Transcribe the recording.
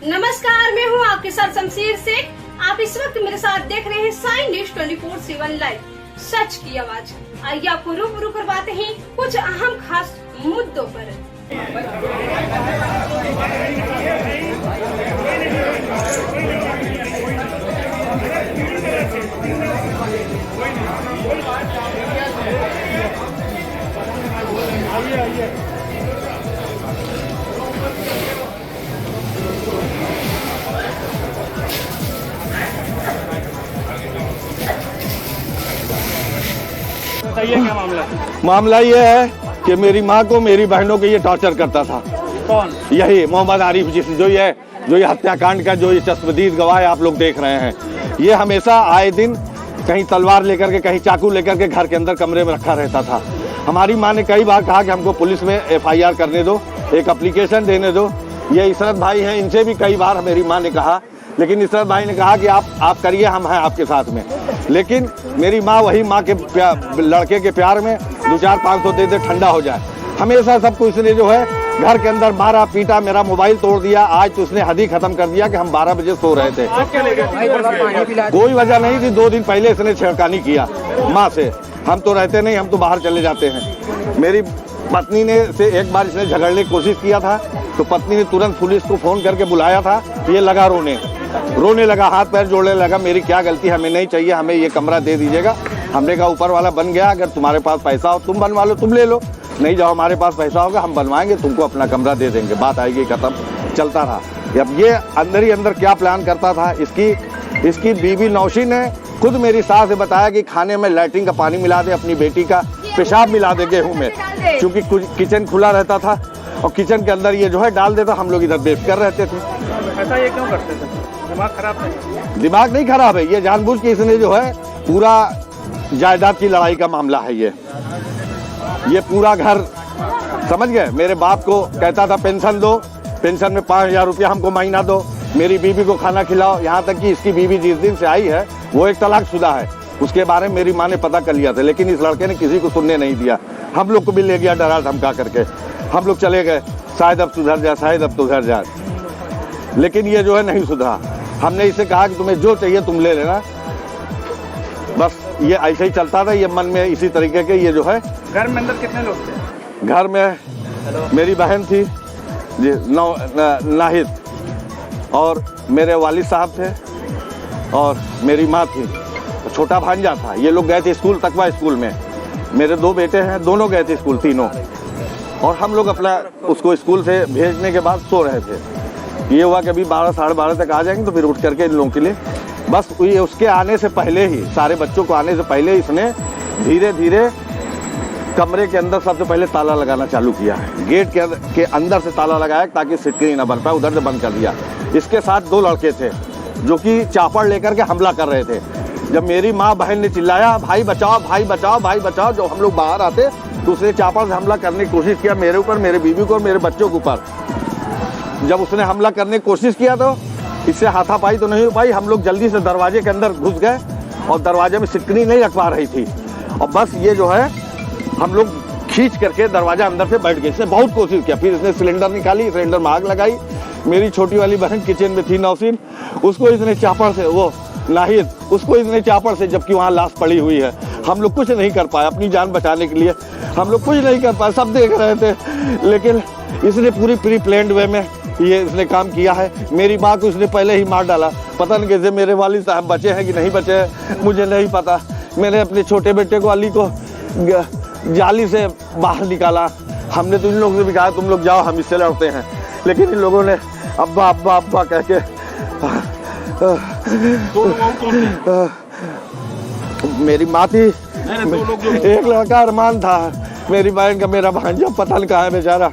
नमस्कार, मैं हूँ आपके साथ शमशीर शेख। आप इस वक्त मेरे साथ देख रहे हैं साइन न्यूज 24/7 लाइव, सच की आवाज। आइए आपको रूबरू करवाते हैं कुछ अहम खास मुद्दों पर। बताइए क्या मामला है? मामला ये है कि मेरी माँ को मेरी बहनों को ये टॉर्चर करता था। कौन? यही मोहम्मद आरिफ, जो ये हत्याकांड का जो ये चश्मदीद गवाह है, आप लोग देख रहे हैं। ये हमेशा आए दिन कहीं तलवार लेकर के, कहीं चाकू लेकर के घर के अंदर कमरे में रखा रहता था। हमारी माँ ने कई बार कहा कि हमको पुलिस में FIR करने दो, एक एप्लीकेशन देने दो। ये इशरत भाई हैं, इनसे भी कई बार मेरी माँ ने कहा, लेकिन इशरत भाई ने कहा कि आप करिए, हम हैं आपके साथ में। लेकिन मेरी माँ वही माँ के लड़के के प्यार में 200-500 दे दे ठंडा हो जाए। हमेशा सब कुछ इसने जो है घर के अंदर मारा पीटा, मेरा मोबाइल तोड़ दिया। आज तो उसने हद ही खत्म कर दिया कि हम 12 बजे सो रहे थे। कोई वजह नहीं थी। 2 दिन पहले इसने छेड़खानी किया माँ से। हम तो रहते नहीं, हम तो बाहर चले जाते हैं। मेरी पत्नी ने से एक बार इसने झगड़ने की कोशिश किया था, तो पत्नी ने तुरंत पुलिस को फोन करके बुलाया था। ये लगा रोने लगा, हाथ पैर जोड़ने लगा। मेरी क्या गलती, हमें नहीं चाहिए, हमें ये कमरा दे दीजिएगा। हमने कहा ऊपर वाला बन गया, अगर तुम्हारे पास पैसा हो तुम बनवा लो, तुम ले लो। नहीं, जाओ हमारे पास पैसा होगा हम बनवाएंगे, तुमको अपना कमरा दे देंगे। बात आएगी खत्म। चलता रहा। अब ये अंदर ही अंदर क्या प्लान करता था, इसकी बीवी नौशी ने खुद मेरी सास से बताया कि खाने में लैट्रिन का पानी मिला दे, अपनी बेटी का पेशाब मिला दे गेहूं में, क्योंकि किचन खुला रहता था और किचन के अंदर ये जो है डाल देता। हम लोग इधर बेफिक्र रहते थे। ऐसा ये क्यों करते थे? दिमाग खराब नहीं? दिमाग नहीं खराब है, ये जानबूझ के इसने जो है पूरा जायदाद की लड़ाई का मामला है। ये पूरा घर, समझ गए। मेरे बाप को कहता था पेंशन दो, पेंशन में 5000 रुपया हमको महीना दो, मेरी बीवी को खाना खिलाओ। यहाँ तक कि इसकी बीवी जिस दिन से आई है वो एक तलाकशुदा है। उसके बारे में मेरी माँ ने पता कर लिया था, लेकिन इस लड़के ने किसी को सुनने नहीं दिया। हम लोग को भी ले गया डरा धमका करके। हम लोग चले गए, शायद अब सुधर जाए, शायद अब सुधर जाए। लेकिन ये जो है नहीं सुधरा। हमने इसे कहा कि तुम्हें जो चाहिए तुम ले लेना। बस ये ऐसे ही चलता था। ये मन में इसी तरीके के ये जो है। घर में अंदर कितने लोग थे? घर में मेरी बहन थी जी, नाहिद, और मेरे वालिद साहब थे, और मेरी माँ थी, छोटा भांजा था। ये लोग गए थे स्कूल, तकवा स्कूल में। मेरे 2 बेटे हैं, दोनों गए थे स्कूल, तीनों। और हम लोग अपना उसको स्कूल से भेजने के बाद सो रहे थे। ये हुआ कि अभी 12-12:30 तक आ जाएंगे, तो फिर उठ करके इन लोगों के लिए बस ये उसके आने से पहले ही, सारे बच्चों को आने से पहले इसने धीरे धीरे कमरे के अंदर सबसे पहले ताला लगाना चालू किया है। गेट के अंदर से ताला लगाया ताकि सिटकनी ना बन पाए, उधर से बंद कर दिया। इसके साथ 2 लड़के थे जो कि चापड़ लेकर के हमला कर रहे थे। जब मेरी माँ बहन ने चिल्लाया भाई बचाओ, भाई बचाओ, भाई बचाओ, जो हम लोग बाहर आते तो उसने चापड़ से हमला करने की कोशिश किया मेरे ऊपर, मेरे बीवी को और मेरे बच्चों के ऊपर। जब उसने हमला करने की कोशिश किया तो इससे हाथापाई तो नहीं हो पाई। हम लोग जल्दी से दरवाजे के अंदर घुस गए और दरवाजे में सिटकनी नहीं रख पा रही थी, और बस ये जो है हम लोग खींच करके दरवाजा अंदर से बैठ गए। इसने बहुत कोशिश किया, फिर इसने सिलेंडर निकाली, सिलेंडर में आग लगाई। मेरी छोटी वाली बहन किचन में थी, नौसीन, उसको इसने चापड़ से, वो नाहिद, उसको इसने चापड़ से, जबकि वहाँ लाश पड़ी हुई है। हम लोग कुछ नहीं कर पाए अपनी जान बचाने के लिए, हम लोग कुछ नहीं कर पाए, सब देख रहे थे। लेकिन इसने पूरी प्री प्लान्ड वे में ये इसने काम किया है। मेरी माँ को इसने पहले ही मार डाला। पता नहीं कैसे मेरे वालिद साहब बचे हैं कि नहीं बचे हैं, मुझे नहीं पता। मैंने अपने छोटे बेटे को, अली को, जाली से बाहर निकाला। हमने तो इन लोगों से भी कहा तुम लोग जाओ, हम इससे लड़ते हैं, लेकिन इन लोगों ने अब्बा अब्बा अब्बा कह के। मेरी माँ थी, एक लड़का अरमान था, मेरी बहन का, मेरा भांजा पता नहीं कहाँ है बेचारा।